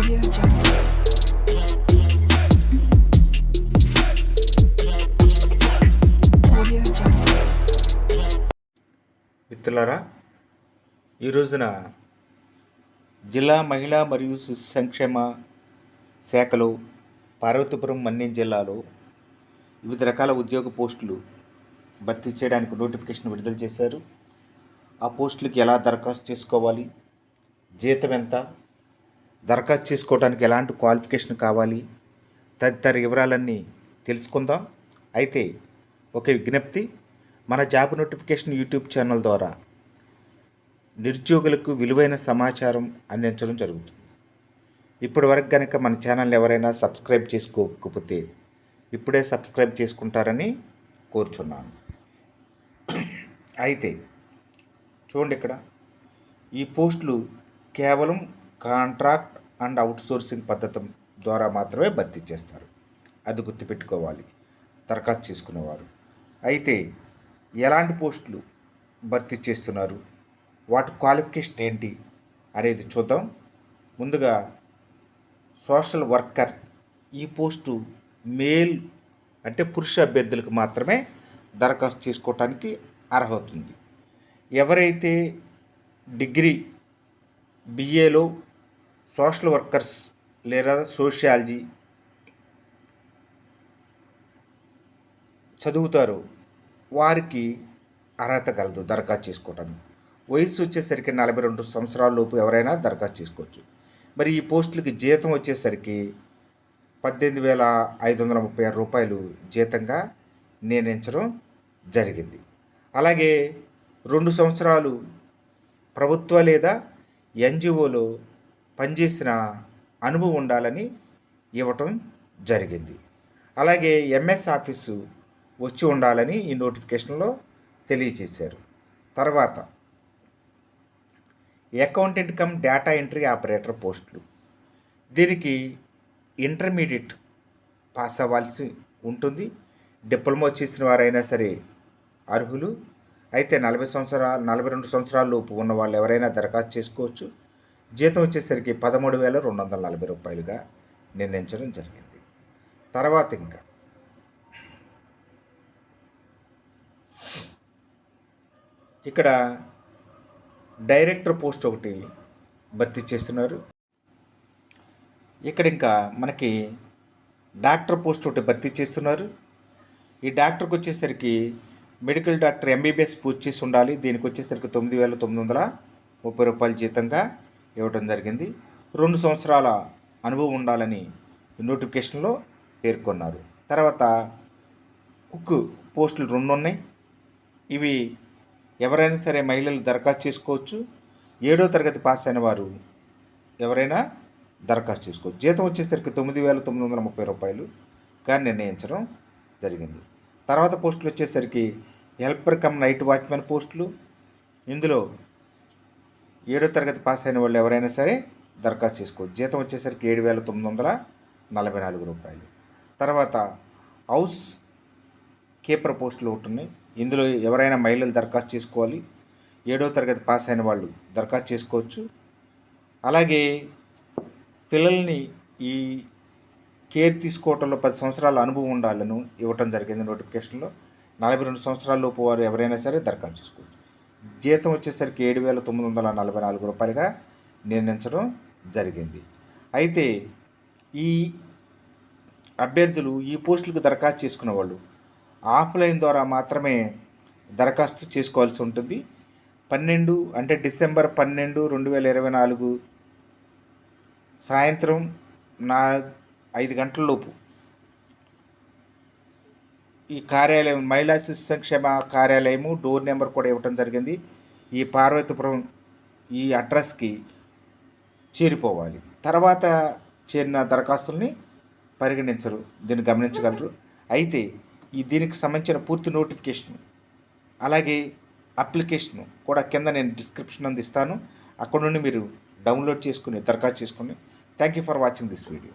Audio Jungle. Audio Jungle. మిత్రులారా, ఈ రోజున జిల్లా మహిళా మరియు శిశు సంక్షేమ శాఖలో పార్వతీపురం మన్యం జిల్లాలో వివిధ రకాల ఉద్యోగ పోస్టులు భర్తీ చేయడానికి నోటిఫికేషన్ విడుదల చేశారు. ఆ పోస్టులకి ఎలా దరఖాస్తు చేసుకోవాలి, జీతం ఎంత, దరఖాస్తు చేసుకోవడానికి ఎలాంటి క్వాలిఫికేషన్ కావాలి తదితర వివరాలన్నీ తెలుసుకుందాం. అయితే ఒక విజ్ఞప్తి, మన జాబ్ నోటిఫికేషన్ యూట్యూబ్ ఛానల్ ద్వారా నిరుద్యోగులకు విలువైన సమాచారం అందించడం జరుగుతుంది. ఇప్పటి వరకు కనుక మన ఛానల్ ఎవరైనా సబ్స్క్రైబ్ చేసుకోకపోతే ఇప్పుడే సబ్స్క్రైబ్ చేసుకుంటారని కోరుచున్నాను. అయితే చూడండి, ఇక్కడ ఈ పోస్టులు కేవలం కాంట్రాక్ట్ అండ్ అవుట్సోర్సింగ్ పద్ధతి ద్వారా మాత్రమే భర్తీ చేస్తారు. అది గుర్తుపెట్టుకోవాలి దరఖాస్తు చేసుకునేవారు. అయితే ఎలాంటి పోస్టులు భర్తీ చేస్తున్నారు, వాటి క్వాలిఫికేషన్ ఏంటి అనేది చూద్దాం. ముందుగా సోషల్ వర్కర్, ఈ పోస్టు మేల్ అంటే పురుష అభ్యర్థులకు మాత్రమే దరఖాస్తు చేసుకోవటానికి అర్హత ఉంది. ఎవరైతే డిగ్రీ బిఏలో సోషల్ వర్కర్స్ లేదా సోషియాలజీ చదువుతారో వారికి అర్హత కలదు దరఖాస్తు చేసుకోవటానికి. వయసు వచ్చేసరికి 42 సంవత్సరాల లోపు ఎవరైనా దరఖాస్తు చేసుకోవచ్చు. మరి ఈ పోస్టులకి జీతం వచ్చేసరికి 18,536 రూపాయలు జీతంగా నిర్ణయించడం జరిగింది. అలాగే 2 సంవత్సరాలు ప్రభుత్వ లేదా ఎన్జిఓలో పనిచేసిన అనుభవం ఉండాలని ఇవ్వటం జరిగింది. అలాగే ఎంఎస్ ఆఫీసు వచ్చి ఉండాలని ఈ నోటిఫికేషన్లో తెలియజేశారు. తర్వాత accountant come data entry operator పోస్టులు, దీనికి ఇంటర్మీడియట్ పాస్ అవ్వాల్సి ఉంటుంది. డిప్లొమా చేసిన వారైనా సరే అర్హులు. అయితే 42 సంవత్సరాల లోపు ఉన్న వాళ్ళు ఎవరైనా దరఖాస్తు చేసుకోవచ్చు. జీతం వచ్చేసరికి 13,240 రూపాయలుగా నిర్ణయించడం జరిగింది. తర్వాత ఇంకా ఇక్కడ డైరెక్టర్ పోస్ట్ ఒకటి భర్తీ చేస్తున్నారు. ఇక్కడ ఇంకా మనకి డాక్టర్ పోస్ట్ ఒకటి భర్తీ చేస్తున్నారు. ఈ డాక్టర్కి వచ్చేసరికి మెడికల్ డాక్టర్ ఎంబీబీఎస్ పూర్తి చేసి ఉండాలి. దీనికి వచ్చేసరికి 9,930 రూపాయల జీతంగా ఇవ్వడం జరిగింది. 2 సంవత్సరాల అనుభవం ఉండాలని నోటిఫికేషన్లో పేర్కొన్నారు. తర్వాత కుక్ పోస్టులు 2 ఉన్నాయి. ఇవి ఎవరైనా సరే మహిళలు దరఖాస్తు చేసుకోవచ్చు. 7వ తరగతి పాస్ అయిన వారు ఎవరైనా దరఖాస్తు చేసుకోవచ్చు. జీతం వచ్చేసరికి 9,930 రూపాయలుగా నిర్ణయించడం జరిగింది. తర్వాత పోస్టులు వచ్చేసరికి హెల్పర్ కమ్ నైట్ వాచ్మెన్ పోస్టులు. ఇందులో 7వ తరగతి పాస్ అయిన వాళ్ళు ఎవరైనా సరే దరఖాస్తు చేసుకోవచ్చు. జీతం వచ్చేసరికి 7,944 రూపాయలు. తర్వాత హౌస్ కీపర్ పోస్టులు ఒకటి ఉన్నాయి. ఇందులో ఎవరైనా మహిళలు దరఖాస్తు చేసుకోవాలి. 7వ తరగతి పాస్ అయిన వాళ్ళు దరఖాస్తు చేసుకోవచ్చు. అలాగే పిల్లల్ని ఈ కేర్ తీసుకోవటంలో 10 సంవత్సరాల అనుభవం ఉండాలను ఇవ్వటం జరిగింది నోటిఫికేషన్లో. 42 సంవత్సరాల లోపు వారు ఎవరైనా సరే దరఖాస్తు చేసుకోవచ్చు. జీతం వచ్చేసరికి 7,944 రూపాయలుగా నిర్ణయించడం జరిగింది. అయితే ఈ అభ్యర్థులు ఈ పోస్టులకు దరఖాస్తు చేసుకున్న వాళ్ళు ఆఫ్లైన్ ద్వారా మాత్రమే దరఖాస్తు చేసుకోవాల్సి ఉంటుంది. డిసెంబర్ 12, 2024 సాయంత్రం 5 గంటల లోపు ఈ కార్యాలయం మహిళా శిశు సంక్షేమ కార్యాలయము డోర్ నెంబర్ కూడా ఇవ్వటం జరిగింది. ఈ పార్వతీపురం ఈ అడ్రస్కి చేరిపోవాలి. తర్వాత చేరిన దరఖాస్తుల్ని పరిగణించరు, దీన్ని గమనించగలరు. అయితే దీనికి సంబంధించిన పూర్తి నోటిఫికేషన్ అలాగే అప్లికేషన్ కూడా కింద నేను డిస్క్రిప్షన్ అందిస్తాను. అక్కడ నుండి మీరు డౌన్లోడ్ చేసుకుని దరఖాస్తు చేసుకుని. Thank you for watching this video.